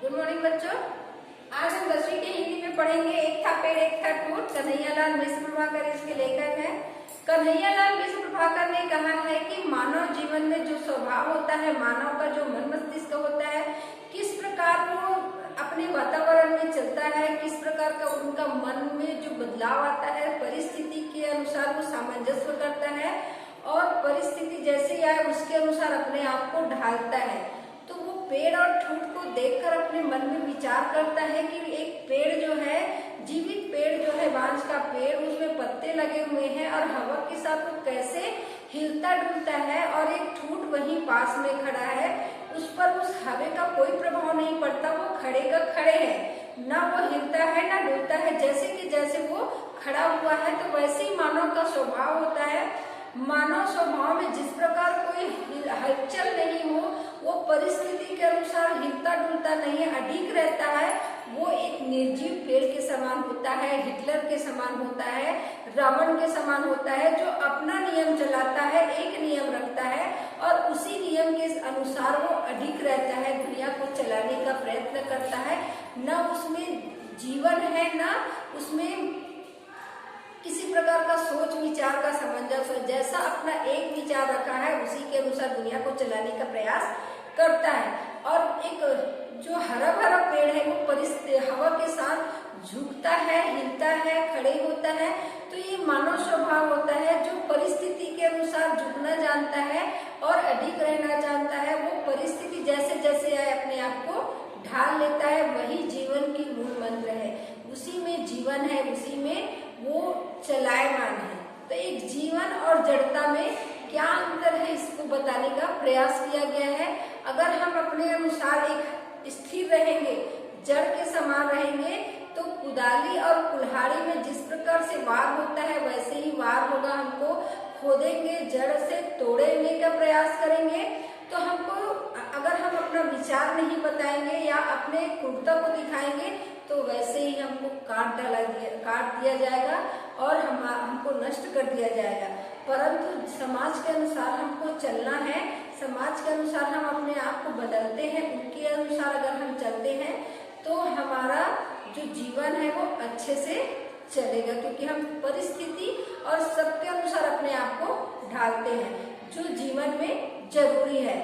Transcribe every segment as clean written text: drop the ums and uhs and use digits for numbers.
Good morning बच्चों। आज हम 10वीं के हिंदी में पढ़ेंगे एक था पेड़ एक था टूट। कन्हैयालाल मिश्र प्रभाकर इसके लेखक हैं। कन्हैयालाल मिश्र प्रभाकर ने कहा है कि मानव जीवन में जो स्वभाव होता है, मानव का जो मन मस्तिष्क होता है, किस प्रकार वो अपने वातावरण में चलता है, किस प्रकार का उनका मन में जो बदलाव आता है, परिस्थिति के अनुसार वो सामंजस्य करता है और परिस्थिति जैसे आए उसके अनुसार अपने आप को ढालता है। तो वो पेड़ और ठूठ को देखकर अपने मन में विचार करता है कि एक पेड़ जो है, जीवित पेड़ जो है, बांस का पेड़, उसमें पत्ते लगे हुए हैं और हवा के साथ वो कैसे हिलता डुलता है, और एक ठूठ वहीं पास में खड़ा है, उस पर उस हवा का कोई प्रभाव नहीं पड़ता, वो खड़े का खड़े है, ना वो हिलता है ना डुलता है, जैसे कि जैसे वो खड़ा हुआ है। तो वैसे ही मानव का स्वभाव होता है। मानव स्वभाव में जिस प्रकार कोई हलचल नहीं हो, वो परिस्थिति के अनुसार हिलता डुलता नहीं, अडिग रहता है, वो एक निर्जीव पेड़ के समान होता है, हिटलर के समान होता है, रावण के समान होता है, जो अपना नियम चलाता है, एक नियम रखता है और उसी नियम के अनुसार वो अडिग रहता है, दुनिया को चलाने का प्रयत्न करता है। न उसमें जीवन है, न उसमें किसी प्रकार का सोच विचार का सामंजस्य, जैसा अपना एक विचार रखा है उसी के अनुसार दुनिया को चलाने का प्रयास करता है। और एक जो हरा भरा पेड़ है वो परिस्थिति हवा के साथ झुकता है, हिलता है, खड़े होता है। तो ये मानव स्वभाव होता है जो परिस्थिति के अनुसार झुकना जानता है और अडिग रहना जानता है। वो परिस्थिति जैसे जैसे आए अपने आप को ढाल लेता है। वही जीवन की मूल मंत्र है, उसी में जीवन है, उसी में वो चलायमान है। तो एक जीवन और जड़ता में क्या अंतर है, इसको बताने का प्रयास किया गया है। अगर हम अपने अनुसार एक स्थिर रहेंगे, जड़ के समान रहेंगे, तो कुदाली और कुल्हाड़ी में जिस प्रकार से वार होता है वैसे ही वार होगा। हमको खोदेंगे, जड़ से तोड़ने का प्रयास करेंगे, तो हमको अगर हम अपना विचार नहीं बताएंगे या अपने क्रूरता को दिखाएंगे तो वैसे ही हमको काट दिया जाएगा और हमको नष्ट कर दिया जाएगा। परंतु समाज के अनुसार हमको चलना है, समाज के अनुसार हम अपने आप को बदलते हैं, उनके अनुसार अगर हम चलते हैं तो हमारा जो जीवन है वो अच्छे से चलेगा, क्योंकि हम परिस्थिति और सबके अनुसार अपने आप को ढालते हैं, जो जीवन में जरूरी है।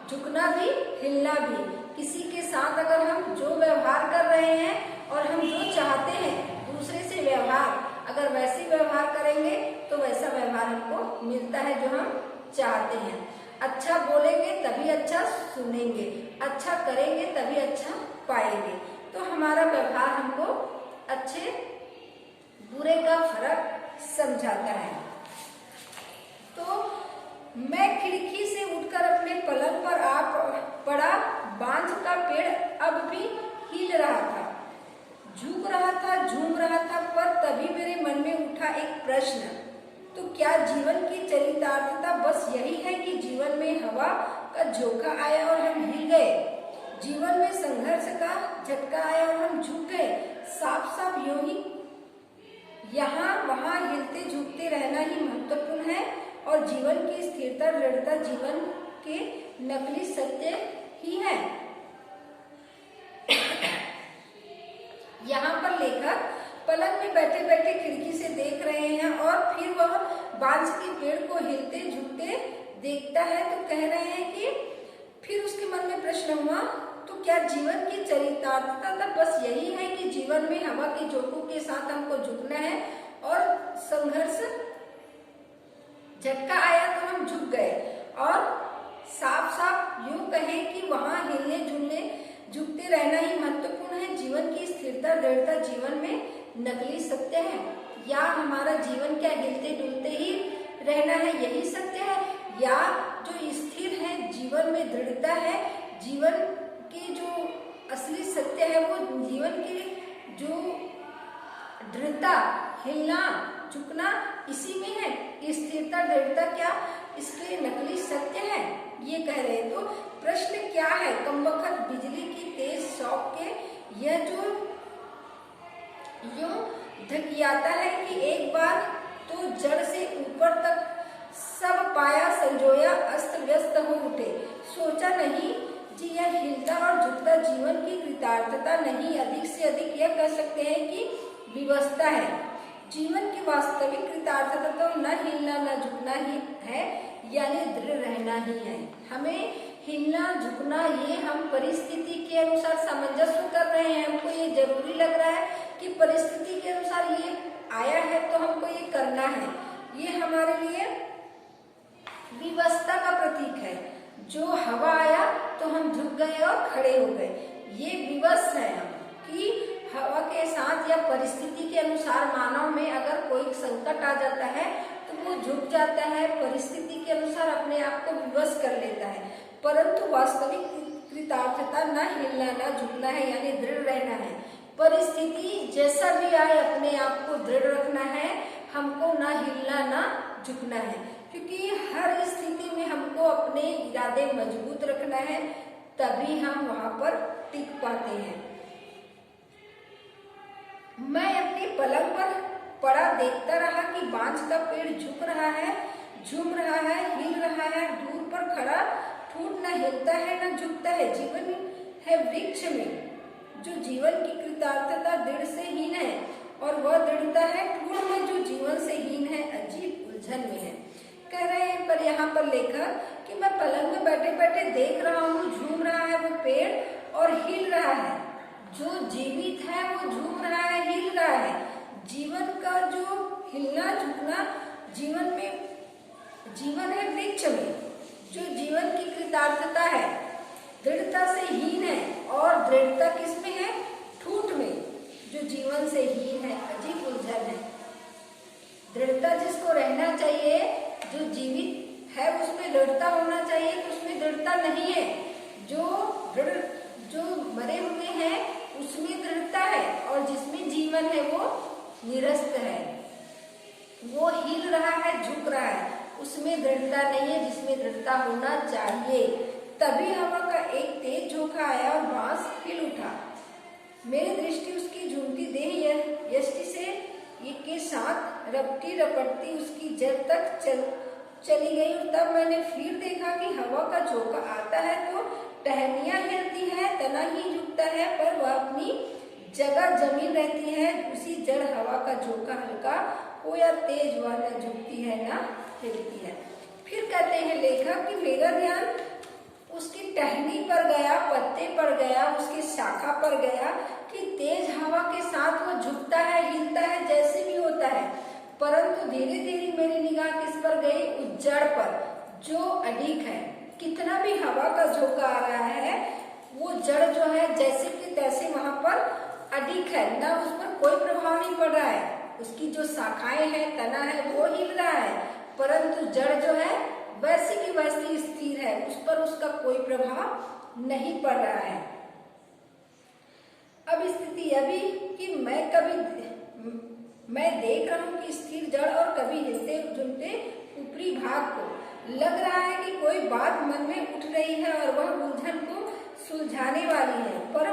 झुकना भी, हिलना भी। किसी के साथ अगर हम जो व्यवहार कर रहे हैं और हम जो चाहते हैं दूसरे से व्यवहार, अगर वैसे व्यवहार करेंगे तो वैसा व्यवहार हमको मिलता है जो हम चाहते हैं। अच्छा बोलेंगे तभी अच्छा सुनेंगे, अच्छा करेंगे तभी अच्छा पाएंगे। तो हमारा व्यवहार हमको अच्छे बुरे का फर्क समझाता है। तो मैं खिड़की से उठकर अपने पलंग पर आ पड़ा। बांस का पेड़ अब भी हिल रहा था, झुक रहा था, झूम रहा था, पर तभी मेरे मन में उठा एक प्रश्न, तो क्या जीवन की चरितार्थता बस यही है कि जीवन में हवा का झोंका आया और हम हिल गए, जीवन में संघर्ष का झटका आया और हम झुक गए? साफ साफ यूं ही यहाँ वहां हिलते झुकते रहना ही महत्वपूर्ण है और जीवन की स्थिरता दृढ़ता जीवन के नकली सत्य ही है। यहाँ पर लेखक पलंग में बैठे बैठे खिड़की से देख रहे हैं और फिर वह बांस के पेड़ को हिलते झुकते देखता है, तो कह रहे हैं कि फिर उसके मन में प्रश्न हुआ, तो क्या जीवन की चरितार्थता बस यही है कि जीवन में हवा के झोंकों के साथ हमको झुकना है और संघर्ष झटका आया तो हम झुक गए? और साफ साफ यूं कहें कि वहां हिलने झुलने झुकते रहना ही महत्वपूर्ण है, जीवन की स्थिरता दृढ़ता जीवन में नकली सत्य है? या हमारा जीवन क्या हिलते डुलते ही रहना है, यही सत्य है? या जो स्थिर है, जीवन में दृढ़ता है, जीवन की जो असली सत्य है वो जीवन की जो दृढ़ता, हिलना झुकना इसी में है? स्थिरता दृढ़ता क्या इसके नकली सत्य है? ये कह रहे हैं। तो प्रश्न क्या है? कमबख्त बिजली की तेज शॉक के यह जो यूं धकियाता है कि एक बार तो जड़ से ऊपर तक सब पाया संजोया अस्त व्यस्त हो उठे। सोचा नहीं जी यह हिलता और झुकता जीवन की कृतार्थता नहीं, अधिक से अधिक यह कह सकते हैं कि विवस्था है। जीवन की वास्तविक कृतार्थता तो न हिलना न झुकना ही है, यानी दृढ़ रहना ही है। हमें हिलना झुकना ये हम परिस्थिति के अनुसार सामंजस्य कर रहे हैं, हमको ये जरूरी लग रहा है कि परिस्थिति के अनुसार ये आया है तो हमको ये करना है, ये हमारे लिए विवस्था का प्रतीक है। जो हवा आया तो हम झुक गए और खड़े हो गए, ये विवश है हम कि हवा के साथ या परिस्थिति के अनुसार मानव में अगर कोई संकट आ जाता है तो वो झुक जाता है, परिस्थिति के अनुसार अपने आप को विवश कर लेता है। परंतु वास्तविक कृतार्थता न हिलना न झुकना है, यानी दृढ़ रहना है। परिस्थिति जैसा भी आए अपने आप को दृढ़ रखना है, हमको न हिलना न झुकना है, क्योंकि हर स्थिति में हमको अपने इरादे मजबूत रखना है, तभी हम वहां पर टिक पाते हैं। मैं अपनी पलंग पर पड़ा देखता रहा कि बांज का पेड़ झुक रहा है, झूम रहा है, हिल रहा है, दूर पर खड़ा ठूठ न हिलता है न झुकता है। जीवन है वृक्ष में, जो जीवन की कृतार्थता दृढ़ से हीन है, और वह दृढ़ता है ठूठ में जो जीवन से हीन है, अजीब उलझन में है। कह रहे हैं पर यहाँ पर लेखक कि मैं पलंग में बैठे बैठे देख रहा हूँ, झूम रहा है वो पेड़ और हिल रहा है। जो जीवित है वो झूम रहा है, हिल रहा है। जीवन का जो हिलना झुकना जीवन में, जीवन है वृक्ष में, जो जीवन की कृतार्थता है दृढ़ता से हीन है, और दृढ़ता किसमें है? ठूठ में, जो जीवन से हीन है, अजीब उलझन है। दृढ़ता जिसको रहना चाहिए, जो जीवित है उसमें दृढ़ता होना चाहिए, तो उसमें दृढ़ता नहीं है। जो मरे हुए हैं उसमें दृढ़ता है, और जिसमें जीवन है वो निरस्त है, वो हिल रहा है, झुक रहा है, उसमें दृढ़ता नहीं है, जिसमें दृढ़ता होना चाहिए। तभी हवा का एक तेज झोंका आया और बांस हिल उठा। मेरी दृष्टि उसकी झूमती देह यष्टि से के साथ रपटी रपटती उसकी जड़ तक चली गई, और तब मैंने फिर देखा कि हवा का झोंका आता है तो टहनियां हिलती है, तना ही झुकता है, पर वह अपनी जगह जमीन रहती है। उसी जड़ हवा का झोंका हल्का हो या तेज, वह न झुकती है न हिलती है। फिर कहते हैं लेखक कि मेरा ध्यान उसकी टहनी पर गया, पत्ते पर गया, उसकी शाखा पर गया कि तेज हवा के साथ वो झुकता है, हिलता है, जैसे भी होता है। परंतु धीरे धीरे मेरी निगाह किस पर गई? उस जड़ पर जो अडिग है। कितना भी हवा का झोंका आ रहा है, वो जड़ जो है जैसे कि तैसे वहां पर अडिग है, ना उस पर कोई प्रभाव नहीं पड़ रहा है। उसकी जो शाखाएं हैं, तना है, वो हिल रहा है, परंतु जड़ जो है वैसी की वैसी स्थिर है, उस पर उसका कोई प्रभाव नहीं पड़ रहा है। अब स्थिति यह भी कि मैं देख रहा हूँ कि स्थिर जड़ और कभी हिलते झुलते ऊपरी भाग को लग रहा है कि कोई बात मन में उठ रही है और वह उलझन को सुलझाने वाली है। पर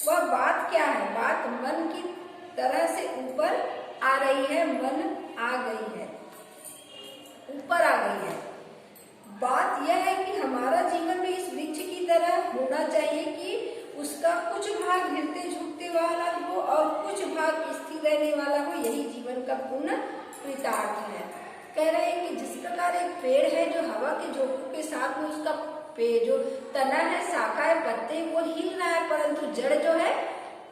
वह बात क्या है? बात मन की तरह से ऊपर आ रही है, मन आ गई है, ऊपर आ गई है। बात यह है कि हमारा जीवन भी इस वृक्ष की तरह होना चाहिए कि उसका कुछ भाग हिलते झुकते वाला हो और कुछ भाग स्थिर रहने वाला हो। यही जीवन का पूर्ण कृतार्थ है। कह रहे हैं कि जिस प्रकार एक पेड़ है जो हवा के झोंकों के साथ में उसका जो तना है, शाखा है, पत्ते, वो हिल रहा है, परंतु जड़ जो है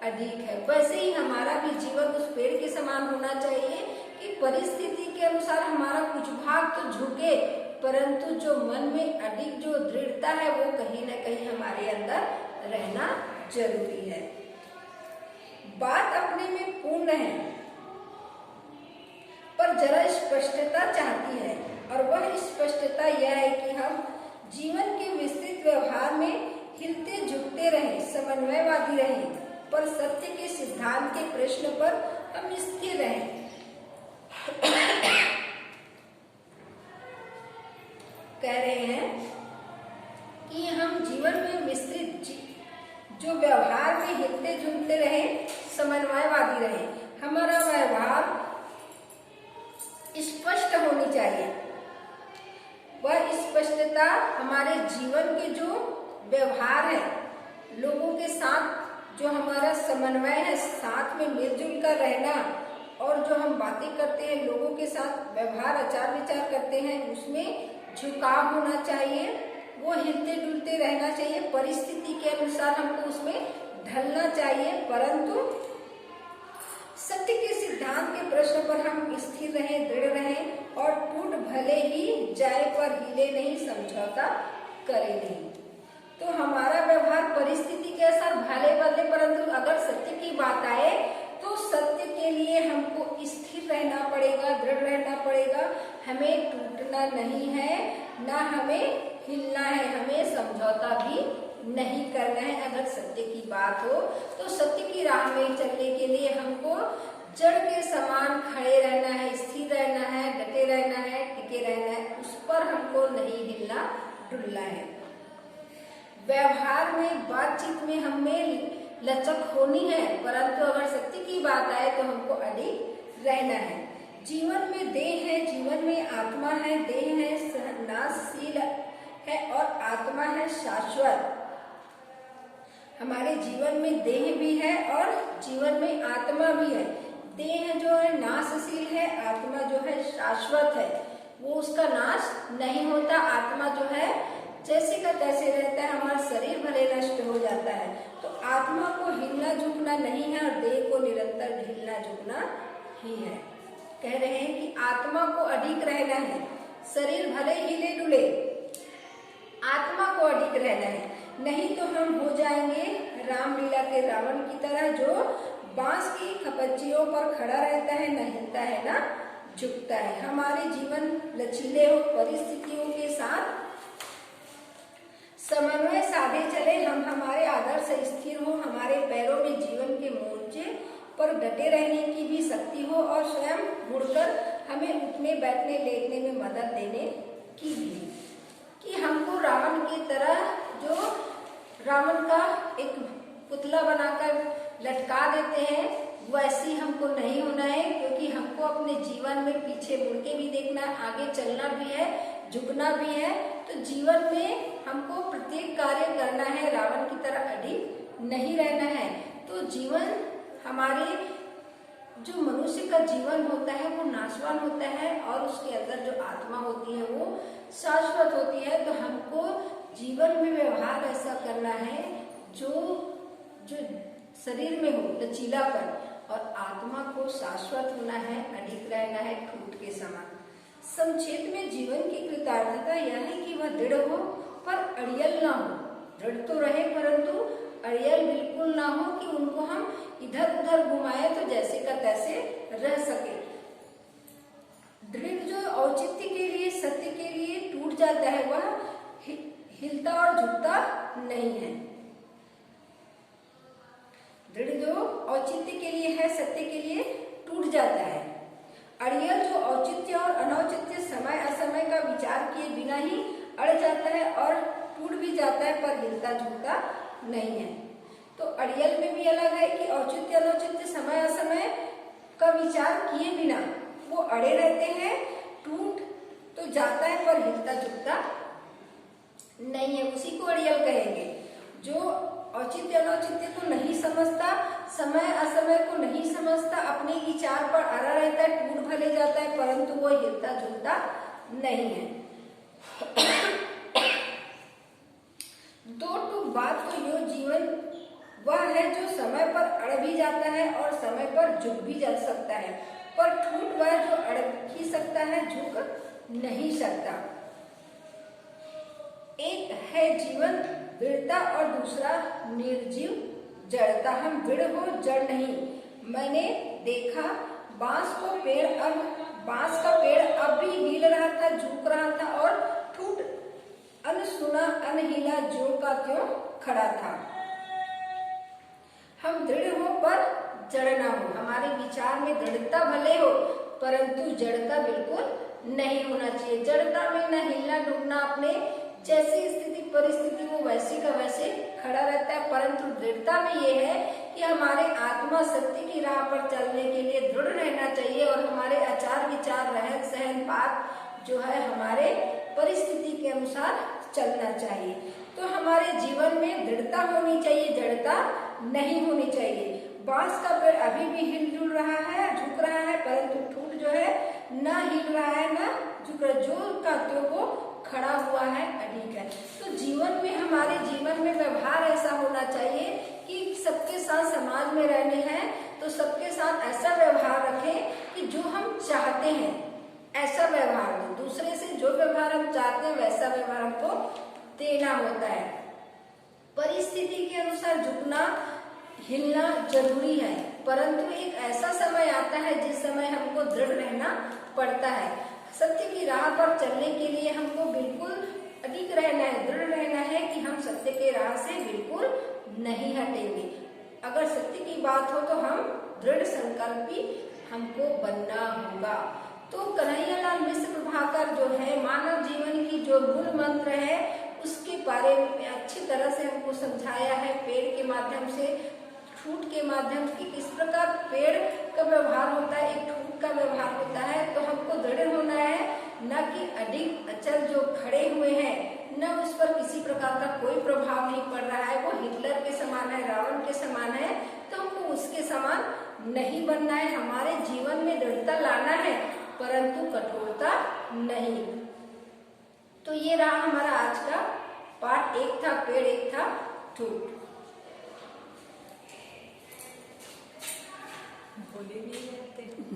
अडिग है, वैसे ही हमारा भी जीवन उस पेड़ के समान होना चाहिए कि परिस्थिति के अनुसार हमारा कुछ भाग तो झुके, परंतु जो मन में अडिग जो दृढ़ता है वो कहीं न कहीं हमारे अंदर रहना जरूरी है। बात अपने में पूर्ण है, पर जरा स्पष्टता चाहती है, और वह स्पष्टता यह है कि हम जीवन के विस्तृत व्यवहार में हिलते झुकते रहें, समन्वयवादी रहें, पर सत्य के सिद्धांत के प्रश्न पर हम स्थिर रहें। कह रहे हैं कि हम जीवन में विस्तृत जो व्यवहार में हिलते झुलते रहे, समन्वयवादी रहे। हमारा व्यवहार स्पष्ट होनी चाहिए। वह स्पष्टता हमारे जीवन के जो व्यवहार है, लोगों के साथ जो हमारा समन्वय है, साथ में मिलजुल कर रहना, और जो हम बातें करते हैं, लोगों के साथ व्यवहार आचार विचार करते हैं, उसमें झुकाव होना चाहिए, वो हिलते डुलते रहना चाहिए, परिस्थिति के अनुसार हमको उसमें ढलना चाहिए, परंतु सत्य के सिद्धांत के प्रश्न पर हम स्थिर रहें, दृढ़ रहें, और टूट भले ही जाए पर हिले नहीं, समझौता करे नहीं। तो हमारा व्यवहार परिस्थिति के अनुसार भले बदले, परंतु अगर सत्य की बात आए तो सत्य के लिए हमको स्थिर रहना पड़ेगा, दृढ़ रहना पड़ेगा। हमें टूटना नहीं है, ना हमें हिलना है, हमें समझौता भी नहीं करना है। अगर सत्य की बात हो तो सत्य की राह में चलने के लिए हमको जड़ के समान खड़े रहना है, स्थिर रहना है, डटे रहना है, टिके रहना है, उस पर हमको नहीं हिलना डुलना है। व्यवहार में, बातचीत में हमें लचक होनी है, परंतु अगर सत्य की बात आए तो हमको अडिग रहना है। जीवन में देह है, जीवन में आत्मा है, देह है नाशशील है और आत्मा है शाश्वत। हमारे जीवन में देह भी है और जीवन में आत्मा भी है। देह जो है नाशशील है, आत्मा जो है शाश्वत है, वो उसका नाश नहीं होता। आत्मा जो है जैसे का तैसे रहता है, हमारा शरीर भले नष्ट हो जाता है, तो आत्मा को हिलना झुकना नहीं है और देह को निरंतर हिलना झुकना ही है। कह रहे हैं कि आत्मा को अडिग रहना है, शरीर भले हिले डुले, आत्मा को अडिग रहना है, नहीं तो हम हो जाएंगे रामलीला के रावण की तरह, जो बांस की खपच्चियों पर खड़ा रहता है, न हिलता है ना झुकता है। हमारे जीवन लचीले हो, परिस्थितियों के साथ समन्वय साधे चले, हम हमारे आदर्श से स्थिर हो, हमारे पैरों में जीवन के मोर्चे पर डटे रहने की भी शक्ति हो, और स्वयं मुड़कर हमें उठने बैठने लेटने में मदद देने की भी, कि हमको रावण की तरह, जो रावण का एक पुतला बनाकर लटका देते हैं, वैसी हमको नहीं होना है, क्योंकि हमको अपने जीवन में पीछे मुड़ के भी देखना, आगे चलना भी है, झुकना भी है। तो जीवन में हमको प्रत्येक कार्य करना है, रावण की तरह अडिग नहीं रहना है। तो जीवन, हमारे जो मनुष्य का जीवन होता है वो नाशवान होता है, और उसके अंदर जो आत्मा होती है वो शाश्वत होती है। तो हमको जीवन में व्यवहार ऐसा करना है जो शरीर में हो लचीलापन, और आत्मा को शाश्वत होना है, अडिग रहना है, ठूठ के समान। संक्षेप में जीवन की कृतार्थता यह है कि वह दृढ़ हो पर अड़ियल ना हो। दृढ़ तो रहे परंतु अड़ियल बिल्कुल ना हो, कि उनको हम इधर उधर घुमाए तो जैसे का तैसे रह सके। दृढ़ जो औचित्य के लिए, सत्य के लिए टूट जाता है, वह हिलता और झुकता नहीं है। दृढ़ जो औचित्य के लिए है, सत्य के लिए टूट जाता है। अड़ियल जो औचित्य और अनौचित्य, समय असमय का विचार किए बिना ही अड़ जाता है और टूट भी जाता है, पर हिलता झुकता नहीं है। तो अड़ियल में भी अलग है कि औचित्य अनौचित्य, समय असमय का विचार किए बिना वो अड़े रहते हैं, टूट तो जाता है पर हिलता झुकता नहीं है, उसी को अड़ियल कहेंगे। जो औचित्य अनौचित्य को नहीं समझता, समय असमय को नहीं समझता, अपने विचार पर अड़ा रहता है, टूट भले जाता है, परंतु वो हिलता झुलता नहीं है। दो टूक बात को यो जीवन वह है जो समय पर अड़ भी जाता है और समय पर झुक भी जा सकता है, पर ठूठ वह जो अड़ ही सकता है, झुक नहीं सकता। एक है जीवन दृढ़ता और दूसरा निर्जीव जड़ता। हम दृढ़ हो, जड़ नहीं। मैंने देखा बांस का पेड़ अब भी हिल रहा था, झुक रहा था, और ठूठ अनसुना अनहिला ज्यों का त्यों खड़ा था। हम दृढ़ हो पर जड़ ना हो। हमारे विचार में दृढ़ता भले हो, परंतु जड़ता बिल्कुल नहीं होना चाहिए। जड़ता में न हिलना डूबना, अपने जैसी स्थिति परिस्थिति वो वैसी का वैसे खड़ा रहता है, परंतु दृढ़ता में ये है कि हमारे आत्मा सत्य की राह पर चलने के लिए दृढ़ रहना चाहिए, और हमारे आचार विचार, रहन सहन, बात जो है हमारे परिस्थिति के अनुसार चलना चाहिए। तो हम हमारे जीवन में दृढ़ता होनी चाहिए, जड़ता नहीं होनी चाहिए। बांस का पेड़ अभी भी हिलजुल रहा है, झुक रहा है, परंतु ठूंठ जो है ना हिल रहा है ना झुक रहा, जो का त्यों वो खड़ा हुआ है, अडिग है। तो जीवन में, हमारे जीवन में व्यवहार ऐसा होना चाहिए कि सबके साथ समाज में रहने हैं तो सबके साथ ऐसा व्यवहार रखें कि जो हम चाहते हैं ऐसा व्यवहार दें, दूसरे से जो व्यवहार हम चाहते हैं वैसा व्यवहार हमको देना होता है। परिस्थिति के अनुसार झुकना हिलना जरूरी है, परंतु एक ऐसा समय आता है जिस समय हमको दृढ़ रहना पड़ता है। सत्य की राह पर चलने के लिए हमको बिल्कुल अडिग रहना है, दृढ़ रहना है कि हम सत्य के राह से बिल्कुल नहीं हटेंगे। अगर सत्य की बात हो तो हम दृढ़ संकल्पी हमको बनना होगा। तो कन्हैयालाल मिश्र प्रभाकर जो है मानव जीवन की जो मूल मंत्र है उसके बारे में अच्छी तरह से हमको समझाया है, पेड़ के माध्यम से, ठूंठ के माध्यम से, किस प्रकार पेड़ का व्यवहार होता है, एक ठूंठ का व्यवहार होता है। तो हमको दृढ़ होना है, न कि अडिग अचल जो खड़े हुए हैं, न उस पर किसी प्रकार का कोई प्रभाव नहीं पड़ रहा है, वो हिटलर के समान है, रावण के समान है, तो हमको उसके समान नहीं बनना है। हमारे जीवन में दृढ़ता लाना है परंतु कठोरता नहीं। तो ये रहा हमारा आज का पाठ, एक था पेड़, एक था ठूंठ। बोले नहीं जाते।